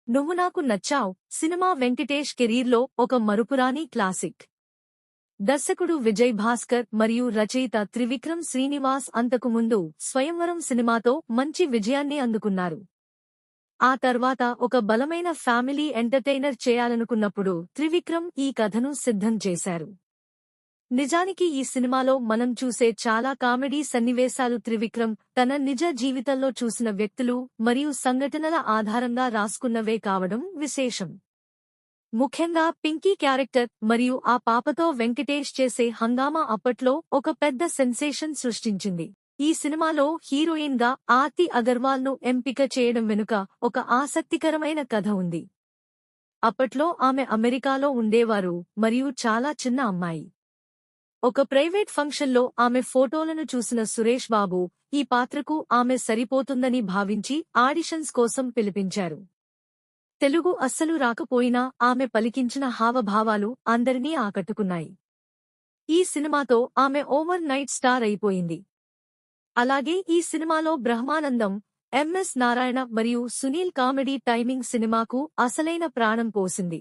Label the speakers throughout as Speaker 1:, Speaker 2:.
Speaker 1: నువ్వు నాకు నచ్చావ్ సినిమా వెంకటేష్ కెరీర్లో ఒక మరుపురాని క్లాసిక్. దర్శకుడు విజయ్ భాస్కర్ మరియు రచయిత త్రివిక్రమ్ శ్రీనివాస్ అంతకుముందు స్వయంవరం సినిమాతో మంచి విజయాన్ని అందుకున్నారు. ఆ తర్వాత ఒక బలమైన ఫ్యామిలీ ఎంటర్టైనర్ చేయాలనుకున్నప్పుడు త్రివిక్రమ్ ఈ కథను సిద్ధం చేశారు. నిజానికి ఈ సినిమాలో మనం చూసే చాలా కామెడీ సన్నివేశాలు త్రివిక్రమ్ తన నిజ జీవితంలో చూసిన వ్యక్తులు మరియు సంఘటనల ఆధారంగా రాసుకున్నవే కావడం విశేషం. ముఖ్యంగా పింకీ క్యారెక్టర్ మరియు ఆ పాపతో వెంకటేష్ చేసే హంగామా అప్పట్లో ఒక పెద్ద సెన్సేషన్ సృష్టించింది. ఈ సినిమాలో హీరోయిన్ గా ఆర్తి అగర్వాల్ ను ఎంపిక చేయడం వెనుక ఒక ఆసక్తికరమైన కథ ఉంది. అప్పట్లో ఆమె అమెరికాలో ఉండేవారు మరియు చాలా చిన్న అమ్మాయి. ఒక ప్రైవేట్ ఫంక్షన్లో ఆమె ఫోటోలను చూసిన సురేష్ బాబు ఈ పాత్రకు ఆమె సరిపోతుందని భావించి ఆడిషన్స్ కోసం పిలిపించారు. తెలుగు అస్సలు రాకపోయినా ఆమె పలికించిన హావభావాలు అందరినీ ఆకట్టుకున్నాయి. ఈ సినిమాతో ఆమె ఓవర్ నైట్ స్టార్ అయిపోయింది. అలాగే ఈ సినిమాలో బ్రహ్మానందం, ఎంఎస్ నారాయణ మరియు సునీల్ కామెడీ టైమింగ్ సినిమాకు అసలైన ప్రాణం పోసింది.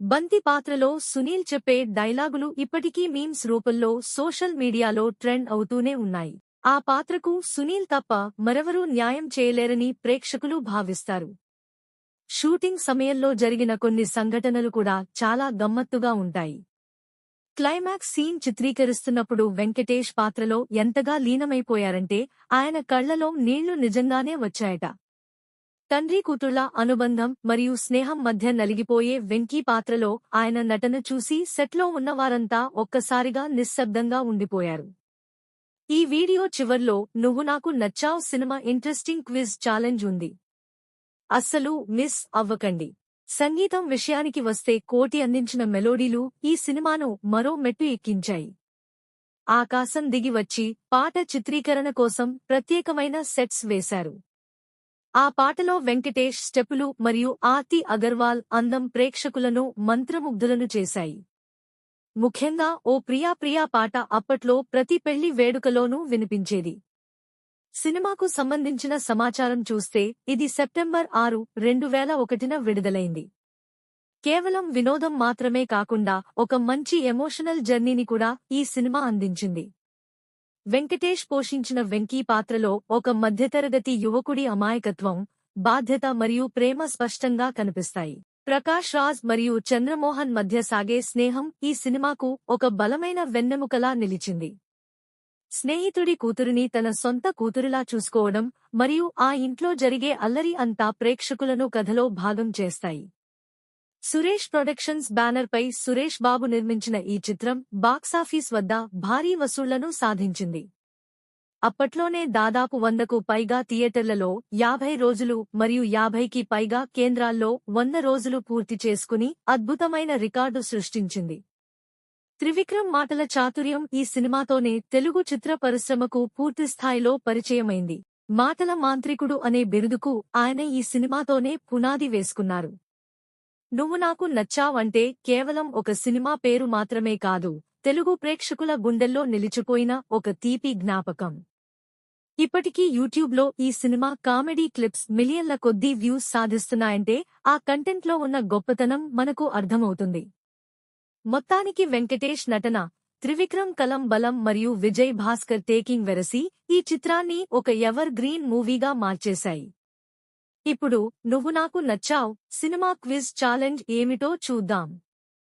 Speaker 1: బంతి పాత్రలో సునీల్ చెప్పే డైలాగులు ఇప్పటికీ మీమ్స్ రూపంలో సోషల్ మీడియాలో ట్రెండ్ అవుతూనే ఉన్నాయి. ఆ పాత్రకు సునీల్ తప్ప మరెవరూ న్యాయం చేయలేరని ప్రేక్షకులు భావిస్తారు. షూటింగ్ సమయంలో జరిగిన కొన్ని సంఘటనలు కూడా చాలా గమ్మత్తుగా ఉంటాయి. క్లైమాక్స్ సీన్ చిత్రీకరిస్తున్నప్పుడు వెంకటేష్ పాత్రలో ఎంతగా లీనమైపోయారంటే ఆయన కళ్లలో నీళ్లు నిజంగానే వచ్చాయట. తండ్రి కూతుళ్ల అనుబంధం మరియు స్నేహం మధ్య నలిగిపోయే వెంకీ పాత్రలో ఆయన నటన చూసి సెట్లో ఉన్నవారంతా ఒక్కసారిగా నిశ్శబ్దంగా ఉండిపోయారు. ఈ వీడియో చివర్లో నువ్వు నాకు నచ్చావ్ సినిమా ఇంట్రెస్టింగ్ క్విజ్ ఛాలెంజ్ ఉంది. అస్సలు మిస్ అవ్వకండి. సంగీతం విషయానికి వస్తే కోటి అందించిన మెలోడీలు ఈ సినిమాను మరో మెట్టు ఎక్కించాయి. ఆకాశం దిగి వచ్చి పాట చిత్రీకరణ కోసం ప్రత్యేకమైన సెట్స్ వేశారు. ఆ పాటలో వెంకటేష్ స్టెప్పులు మరియు ఆర్తి అగర్వాల్ అందం ప్రేక్షకులను మంత్రముగ్ధులను చేశాయి. ముఖ్యంగా ఓ ప్రియా ప్రియా పాట అప్పట్లో ప్రతి పెళ్లి వేడుకలోనూ వినిపించేది. సినిమాకు సంబంధించిన సమాచారం చూస్తే ఇది సెప్టెంబర్ 6, 2001న విడుదలైంది. కేవలం వినోదం మాత్రమే కాకుండా ఒక మంచి ఎమోషనల్ జర్నీని కూడా ఈ సినిమా అందించింది. వెంకటేష్ పోషించిన వెంకీ పాత్రలో ఒక మధ్యతరగతి యువకుడి అమాయకత్వం, బాధ్యత మరియు ప్రేమ స్పష్టంగా కనిపిస్తాయి. ప్రకాష్ రాజ్ మరియు చంద్రమోహన్ మధ్య సాగే స్నేహం ఈ సినిమాకు ఒక బలమైన వెన్నెముకలా నిలిచింది. స్నేహితుడి కూతురిని తన సొంత కూతురిలా చూసుకోవడం మరియు ఆ ఇంట్లో జరిగే అల్లరి అంతా ప్రేక్షకులను కథలో భాగం చేస్తాయి. సురేష్ ప్రొడక్షన్స్ బ్యానర్పై సురేష్ బాబు నిర్మించిన ఈ చిత్రం బాక్సాఫీస్ వద్ద భారీ వసూళ్లను సాధించింది. అప్పట్లోనే దాదాపు 100కు పైగా థియేటర్లలో 50 రోజులు మరియు 50కి పైగా కేంద్రాల్లో 100 రోజులు పూర్తి చేసుకుని అద్భుతమైన రికార్డు సృష్టించింది. త్రివిక్రమ్ మాటల చాతుర్యం ఈ సినిమాతోనే తెలుగు చిత్ర పరిశ్రమకు పూర్తిస్థాయిలో పరిచయమైంది. మాటల మాంత్రికుడు అనే బిరుదుకు ఆయన ఈ సినిమాతోనే పునాది వేసుకున్నారు. నువ్వు నాకు నచ్చావ్ అంటే కేవలం ఒక సినిమా పేరు మాత్రమే కాదు, తెలుగు ప్రేక్షకుల గుండెల్లో నిలిచిపోయిన ఒక తీపి జ్ఞాపకం. ఇప్పటికీ యూట్యూబ్లో ఈ సినిమా కామెడీ క్లిప్స్ మిలియన్ల కొద్దీ వ్యూస్ సాధిస్తున్నాయంటే ఆ కంటెంట్లో ఉన్న గొప్పతనం మనకు అర్థమవుతుంది. మొత్తానికి వెంకటేష్ నటన, త్రివిక్రమ్ కలం బలం మరియు విజయ్ భాస్కర్ టేకింగ్ వెరసి ఈ చిత్రాన్ని ఒక ఎవర్ గ్రీన్ మూవీగా మార్చేశాయి. ఇప్పుడు నువ్వు నాకు నచ్చావ్ సినిమా క్విజ్ ఛాలెంజ్ ఏమిటో చూద్దాం.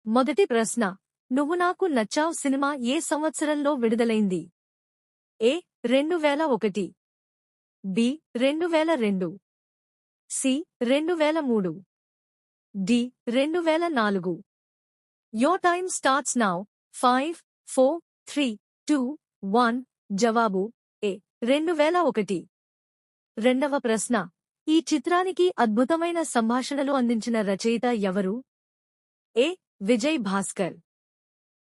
Speaker 1: మొదటి ప్రశ్న, నువ్వు నాకు నచ్చావ్ సినిమా ఏ సంవత్సరంలో విడుదలైంది? A 2001, B 2002, C 2003, D 2004. Your time starts now. 5, 4, 3, 2, 1. జవాబు ఏ 2001. రెండవ ప్రశ్న, ఈ చిత్రానికి అద్భుతమైన సంభాషణలు అందించిన రచయిత ఎవరు? A Vijay Bhaskar,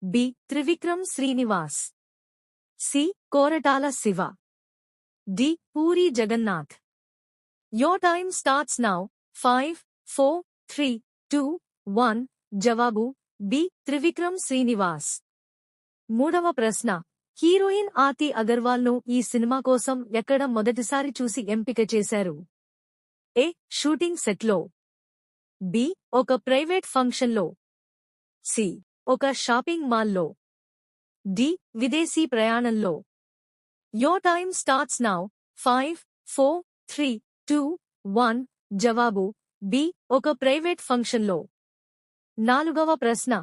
Speaker 1: B Trivikram Srinivas, C Koratala Siva, D Puri Jagannadh. Your time starts now. 5, 4, 3, 2, 1. జవాబు బి త్రివిక్రమ్ శ్రీనివాస్. మూడవ ప్రశ్న, హీరోయిన్ ఆర్తి అగర్వాల్ ను ఈ సినిమా కోసం ఎక్కడ మొదటిసారి చూసి ఎంపిక చేశారు? ఏ షూటింగ్ సెట్లో, బి ఒక ప్రైవేట్ ఫంక్షన్లో, సి ఒక షాపింగ్ మాల్లో, డి విదేశీ ప్రయాణంలో. Your time starts now. 5, 4, 3, 2, 1. జవాబు బి ఒక ప్రైవేట్ ఫంక్షన్లో. 4వ ప్రశ్న.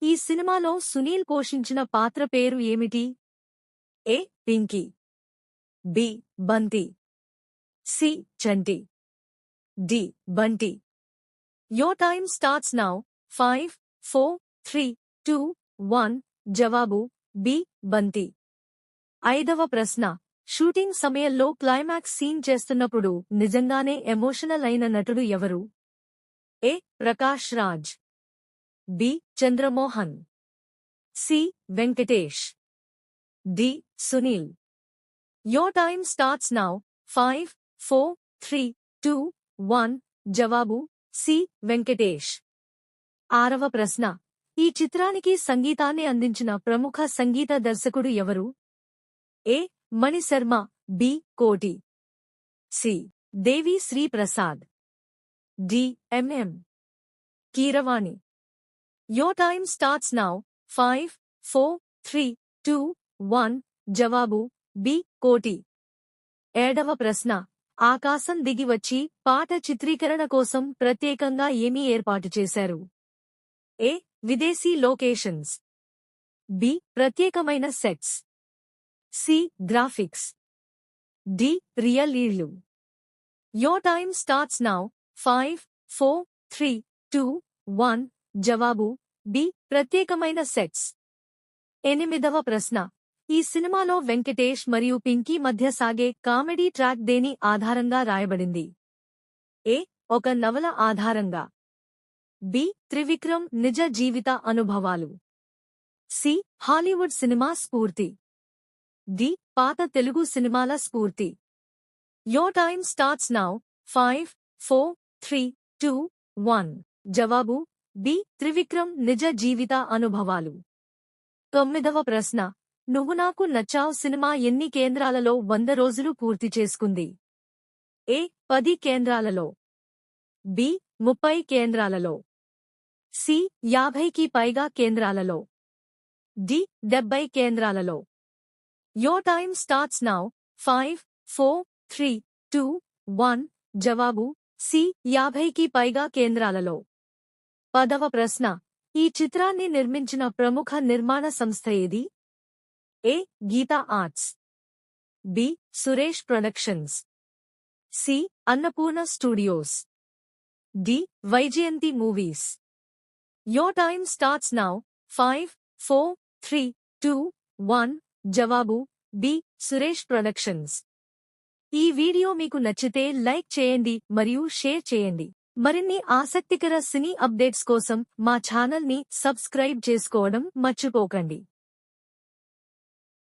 Speaker 1: ఈ సినిమాలో సునీల్ పోషించిన పాత్ర పేరు ఏమిటి? A Pinky, B Banthi, C Chanti, D Bunty. Your time starts now. 5, 4, 3, 2, 1. జవాబు బి బంతి. 5వ ప్రశ్న. షూటింగ్ సమయంలో క్లైమాక్స్ సీన్ చేస్తున్నప్పుడు నిజంగానే ఎమోషనల్ అయిన నటుడు ఎవరు? A Prakash Raj, B Chandramohan, C Venkatesh, D Sunil. Your time starts now. 5, 4, 3, 2, 1. జవాబు సి వెంకటేష్. 6వ ప్రశ్న. ఈ చిత్రానికి సంగీతాన్ని అందించిన ప్రముఖ సంగీత దర్శకుడు ఎవరు? A Mani Sharma, B Koti, C Devi Sri Prasad, D MM Keeravani. Your time starts now. 5, 4, 3, 2, 1. జవాబు బి కోటి. 7వ ప్రశ్న. ఆకాశం దిగి వచ్చి పాట చిత్రీకరణ కోసం ప్రత్యేకంగా ఏమీ ఏర్పాటు చేశారు? ఏ విదేశీ లొకేషన్స్, బి ప్రత్యేకమైన sets, C graphics, D real ఇళ్ళు. Your time starts now. 5, 4, 3, 2, 1. జవాబు బి ప్రత్యేకమైన సెట్స్. 8వ ప్రశ్న. ఈ సినిమాలో వెంకటేష్ మరియు పింకీ మధ్య సాగే కామెడీ ట్రాక్ దేని ఆధారంగా రాయబడింది? ఏ ఒక నవల ఆధారంగా, బి త్రివిక్రమ్ నిజ జీవిత అనుభవాలు, సి హాలీవుడ్ సినిమా స్ఫూర్తి, డి పాత తెలుగు సినిమాల స్ఫూర్తి. Your time starts now. 5, 4, 3, 2, 1. జవాబు బి త్రివిక్రమ్ నిజ జీవిత అనుభవాలు. 9వ ప్రశ్న. నువ్వు నాకు నచ్చావ్ సినిమా ఎన్ని కేంద్రాలలో 100 రోజులు పూర్తి చేసుకుంది? ఏ 10 కేంద్రాలలో, బి 30 కేంద్రాలలో, సి 50కి పైగా కేంద్రాలలో, డి 70 కేంద్రాలలో. Your time starts now. 5, 4, 3, 2, 1. జవాబు సి 50కి పైగా కేంద్రాలలో. 10వ ప్రశ్న. ఈ చిత్రాన్ని నిర్మించిన ప్రముఖ నిర్మాణ సంస్థ ఏది? A Geetha Arts, B Suresh Productions, C Annapurna Studios, D Vyjayanthi Movies. Your time starts now. 5, 4, 3, 2, 1. జవాబు బి సురేష్ ప్రొడక్షన్స్. ఈ వీడియో మీకు నచ్చితే లైక్ చేయండి మరియు షేర్ చేయండి. మరిన్ని ఆసక్తికర సినీ అప్డేట్స్ కోసం మా ఛానల్ని సబ్స్క్రైబ్ చేసుకోవడం మర్చిపోకండి.